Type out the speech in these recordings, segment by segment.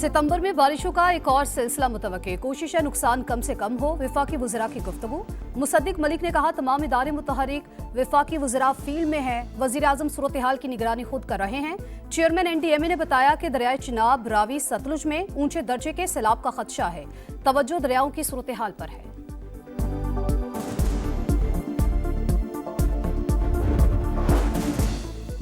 सितंबर में बारिशों का एक और सिलसिला मुतवक्के, कोशिश है नुकसान कम से कम हो। विफाकी वज़रा की गुफ्तगू। मुसद्दिक मलिक ने कहा तमाम इदारे मुतहरिक, विफाकी वज़रा फील्ड में है। वज़ीर आज़म सूरत हाल की निगरानी खुद कर रहे हैं। चेयरमैन NDMA ने बताया कि दरियाए चिनाब, रावी, सतलुज में ऊंचे दर्जे के सैलाब का खदशा है। तवज्जो दरियाओं की सूरत हाल पर है।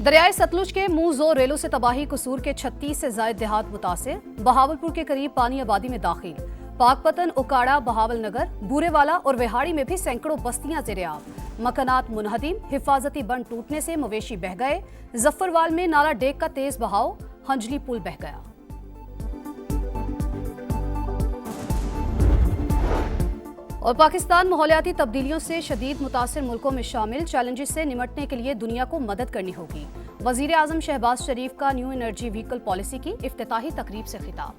दरियाए सतलुज के मुंह रेलों से तबाही, कसूर के 36 से ज्यादा देहात मुतासिर। बहावलपुर के करीब पानी आबादी में दाखिल। पाकपतन, उकाड़ा, बहावल नगर, बूरेवाला और विहाड़ी में भी सैकड़ों बस्तियां ज़ेर-ए-आब। मकानात मुनहदिम, हिफाजती बंद टूटने से मवेशी बह गए। जफरवाल में नाला डेक का तेज बहाव, हंजली पुल बह गया। और पाकिस्तान माहौलियाती तब्दीलियों से शदीद मुतासिर मुल्कों में शामिल। चैलेंजेस से निमटने के लिए दुनिया को मदद करनी होगी। वज़ीर आज़म शहबाज शरीफ का न्यू एनर्जी व्हीकल पॉलिसी की इफ्तिताही तकरीब से खिताब।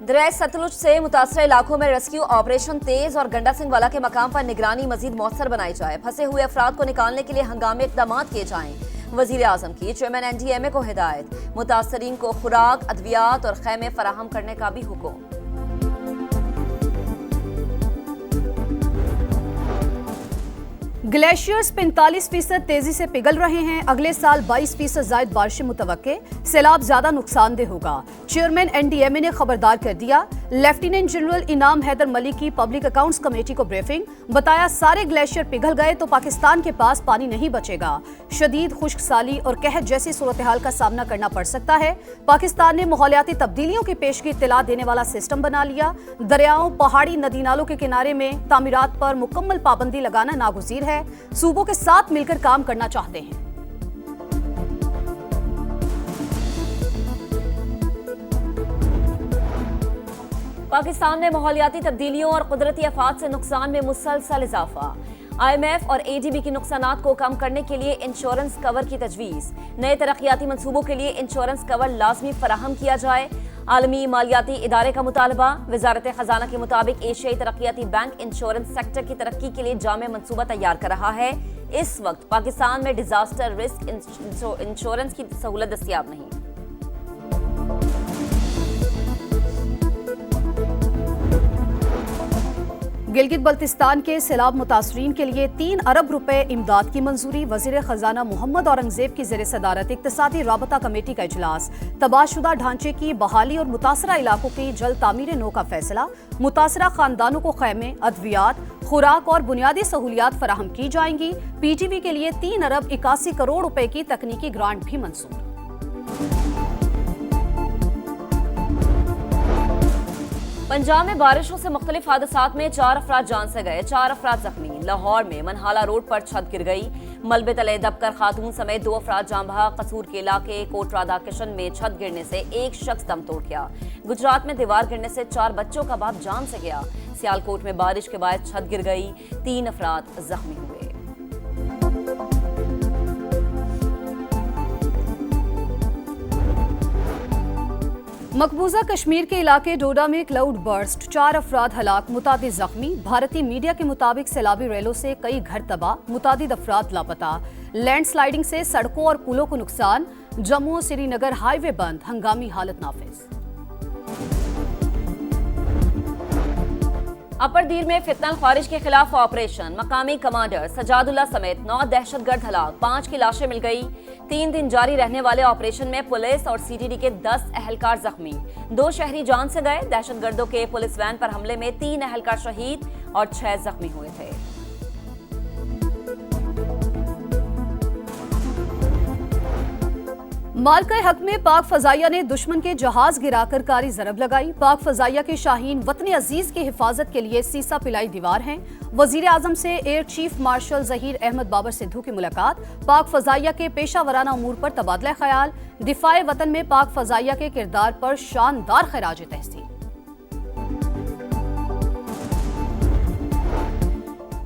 दरियाए सतलुज से मुतासर इलाकों में रेस्क्यू ऑपरेशन तेज और गंडा सिंह वाला के मकाम पर निगरानी मजीद मौसर बनाई जाए। फंसे हुए अफराद को निकालने के लिए हंगामी इक़दाम किए जाएं। वज़ीर आज़म की चेयरमैन NDMA को हिदायत। मुतासरीन को खुराक, अद्वियात और खैमे फराहम करने का भी हुक्म। ग्लेशियर्स 45% तेजी से पिघल रहे हैं। अगले साल 22% जायद बारिशें मुतवक्के। सैलाब ज्यादा नुकसानदेह होगा। चेयरमैन NDMA ने खबरदार कर दिया। लेफ्टिनेंट जनरल इनाम हैदर मलिक की पब्लिक अकाउंट्स कमेटी को ब्रीफिंग। बताया सारे ग्लेशियर पिघल गए तो पाकिस्तान के पास पानी नहीं बचेगा। शदीद खुश्क साली और कहत जैसी सूरत हाल का सामना करना पड़ सकता है। पाकिस्तान ने माहौलियाती तब्दीलियों की पेशगी इत्तला देने वाला सिस्टम बना लिया। दरियाओं, पहाड़ी, नदी नालों के किनारे में तामीरात पर मुकम्मल पाबंदी लगाना नागुज़ीर है। सूबों के साथ मिलकर काम करना चाहते हैं। पाकिस्तान में माहौलियाती तब्दीलियों और कुदरती आफात से नुकसान में मुसलसल इजाफा। IMF और ADB की नुकसानात को कम करने के लिए इंश्योरेंस कवर की तजवीज़। नए तरक्याती मंसूबों के लिए इंश्योरेंस कवर लाजमी फराहम किया जाए। आलमी मालियाती इदारे का मुतालबा। वजारत खजाना के मुताबिक एशियाई तरक्याती बैंक इंश्योरेंस सेक्टर की तरक्की के लिए जामे मंसूबा तैयार कर रहा है। इस वक्त पाकिस्तान में डिजास्टर रिस्क इंश्योरेंस की सहूलत दस्तियाब नहीं। गिलगित बल्तिस्तान के सैलाब मुतासरीन के लिए 3 अरब रुपए इमदाद की मंजूरी। वजीर खजाना मोहम्मद औरंगजेब की ज़ेर सदारत इक्तिसादी राबता कमेटी का इजलास। तबाहशुदा ढांचे की बहाली और मुतासरा इलाकों की जल्द तामीर नो का फैसला। मुतासरा खानदानों को खैमे, अद्वियात, खुराक और बुनियादी सहूलियात फराहम की जाएंगी। PTV के लिए 3 अरब 81 करोड़ रुपए की तकनीकी ग्रांट भी मंजूर। पंजाब में बारिशों से मुख्तलिफ हादसात में 4 अफराद जान से गए, 4 अफराद जख्मी। लाहौर में मनहाला रोड पर छत गिर गई। मलबे तले दबकर खातून समेत 2 अफराद जान बहा। कसूर के इलाके कोटरादा किशन में छत गिरने से एक शख्स दम तोड़ गया। गुजरात में दीवार गिरने से 4 बच्चों का बाप जान से गया। सियालकोट में बारिश के बाद छत गिर गई, 3 अफराद जख्मी हुए। मकबूजा कश्मीर के इलाके डोडा में क्लाउड बर्स्ट, 4 अफराद हलाक, मुतादिद जख्मी। भारतीय मीडिया के मुताबिक सैलाबी रेलों से कई घर तबाह, मुतादिद अफराद लापता। लैंडस्लाइडिंग से सड़कों और पुलों को नुकसान। जम्मू श्रीनगर हाईवे बंद, हंगामी हालत नाफिज। अपर दीर में फितना ख्वारिज के खिलाफ ऑपरेशन। मकामी कमांडर सजादुल्ला समेत 9 दहशतगर्द हलाक, 5 की लाशें मिल गई। 3 दिन जारी रहने वाले ऑपरेशन में पुलिस और CTD के 10 अहलकार जख्मी। 2 शहरी जान से गए। दहशतगर्दों के पुलिस वैन पर हमले में 3 अहलकार शहीद और 6 जख्मी हुए थे। मालका हक में पाक फजाइया ने दुश्मन के जहाज गिराकर कारी जरब लगाई। पाक फजाइया के शाहीन वतन अजीज की हिफाजत के लिए सीसा पिलाई दीवार हैं। वजीर आजम से air chief marshal Zaheer Ahmed Babar Sidhu की मुलाकात। पाक फजाइया के पेशा वराना अमूर पर तबादला ख्याल। दिफाए वतन में पाक फजाइया के किरदार पर शानदार खराज तहसीन।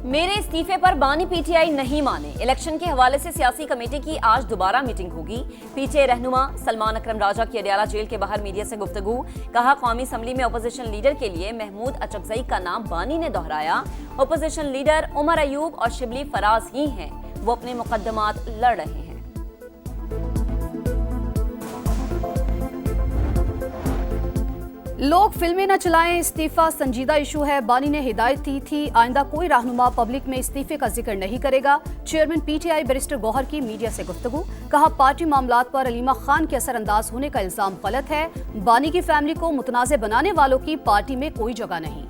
मेरे इस्तीफे पर बानी PTI नहीं माने। इलेक्शन के हवाले से सियासी कमेटी की आज दोबारा मीटिंग होगी। PTI रहनुमा सलमान अकरम राजा की अडियाला जेल के बाहर मीडिया से गुफ्तगू। कहा कौमी असम्बली में अपोजिशन लीडर के लिए महमूद अचकजई का नाम बानी ने दोहराया। अपोजिशन लीडर उमर अयूब और शिबली फराज ही हैं, वो अपने मुकदमात लड़ रहे हैं। लोग फिल्में न चलाएं, इस्तीफा संजीदा इशू है। बानी ने हिदायत दी थी आइंदा कोई रहनुमा पब्लिक में इस्तीफे का जिक्र नहीं करेगा। चेयरमैन पीटीआई बैरिस्टर गौहर की मीडिया से गुफ्तगू, कहा पार्टी मामलात पर अलीमा खान के असरअंदाज होने का इल्जाम गलत है। बानी की फैमिली को मुतनाज़ बनाने वालों की पार्टी में कोई जगह नहीं।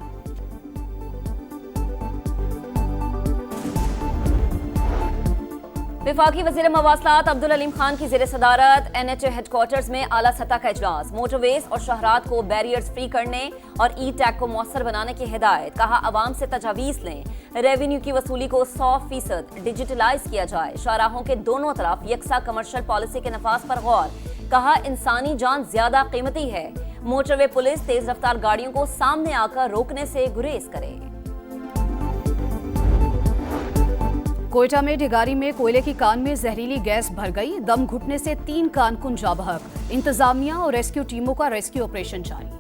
विफाकी वज़ीर मवासलात अब्दुल अलीम खान की ज़ेर सदारत NHA हेडक्वार्टर्स में आला सतह का इजलास। मोटरवेज और शहरात को बैरियर्स फ्री करने और ई टैग को मौसर बनाने की हिदायत। कहा अवाम से तजावीज़ लें, रेवेन्यू की वसूली को 100% डिजिटलाइज किया जाए। शाहराहों के दोनों तरफ यकसा कमर्शियल पॉलिसी के नफाज पर गौर। कहा इंसानी जान ज्यादा कीमती है। मोटरवे पुलिस तेज रफ्तार गाड़ियों को सामने आकर रोकने से गुरेज करे। कोयटा में ढिगारी में कोयले की कान में जहरीली गैस भर गई। दम घुटने से 3 कारकुन जा बहक। इंतजामिया और रेस्क्यू टीमों का रेस्क्यू ऑपरेशन जारी।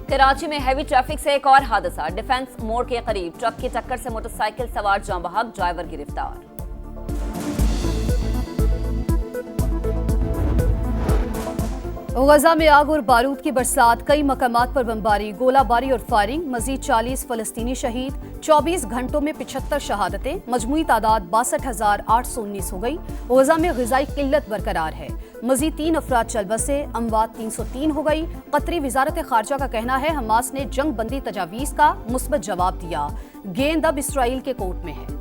कराची में हैवी ट्रैफिक से एक और हादसा। डिफेंस मोड़ के करीब ट्रक की टक्कर से मोटरसाइकिल सवार जाँ बहक, ड्राइवर गिरफ्तार। गजा में आग और बारूद की बरसात, कई मकामात पर बमबारी, गोलाबारी और फायरिंग। मजीद 40 फलस्तीनी शहीद। 24 घंटों में 75 शहादतें। मजमूई तादाद 62,819 हो गई। गजा में ग़िज़ाई किल्लत बरकरार है। मजीद 3 अफराद चल बसे। अमवात 303 हो गई। कतरी वजारत खारजा का कहना है हमास ने जंग बंदी तजावीज़ का मुस्बत जवाब दिया। गेंद अब इसराइल के कोर्ट में है।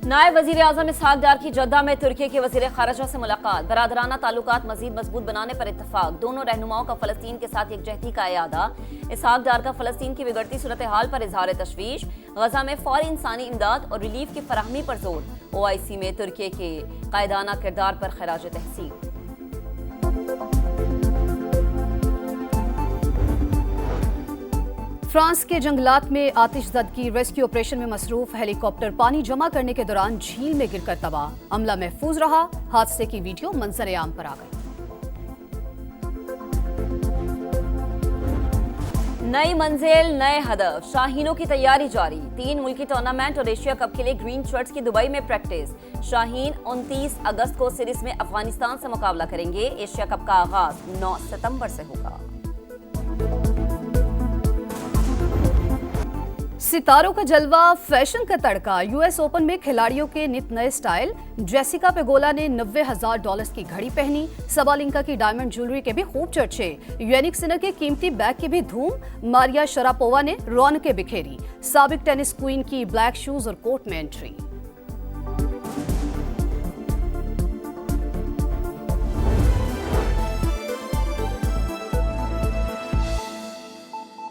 नायब वजीर आजम इसहाक डार की जद्दा में तुर्की के वजीर खारजा से मुलाकात। बरादराना ताल्लुकात मजीद मजबूत बनाने पर इत्तफाक। दोनों रहनुमाओं का फलस्तीन के साथ यकजहती का इरादा। इसहाक डार का फलस्तीन की बिगड़ती सूरत हाल पर इजहार तशवीश। गजा में फौरी इंसानी इमदाद और रिलीफ की फराहमी पर जोर। OIC में तुर्की के कायदाना किरदार पर खराज तहसीन। फ्रांस के जंगलात में आतिशज़दगी, रेस्क्यू ऑपरेशन में मसरूफ हेलीकॉप्टर पानी जमा करने के दौरान झील में गिरकर तबाह। अमला महफूज रहा। हादसे की वीडियो मंजर आम पर आ गई। नई मंजिल, नए हदफ, शाहीनों की तैयारी जारी। 3 मुल्की टूर्नामेंट और एशिया कप के लिए ग्रीन शर्ट्स की दुबई में प्रैक्टिस। शाहीन 29 अगस्त को सीरीज में अफगानिस्तान से मुकाबला करेंगे। एशिया कप का आगाज 9 सितंबर से होगा। सितारों का जलवा, फैशन का तड़का। US ओपन में खिलाड़ियों के नित नए स्टाइल। जेसिका पेगोला ने $90,000 की घड़ी पहनी। सबालिंका की डायमंड ज्वेलरी के भी खूब चर्चे। यानिक सिनर के कीमती बैग की भी धूम। मारिया शरापोवा ने रौनकें बिखेरी। साबिक टेनिस क्वीन की ब्लैक शूज और कोट में एंट्री।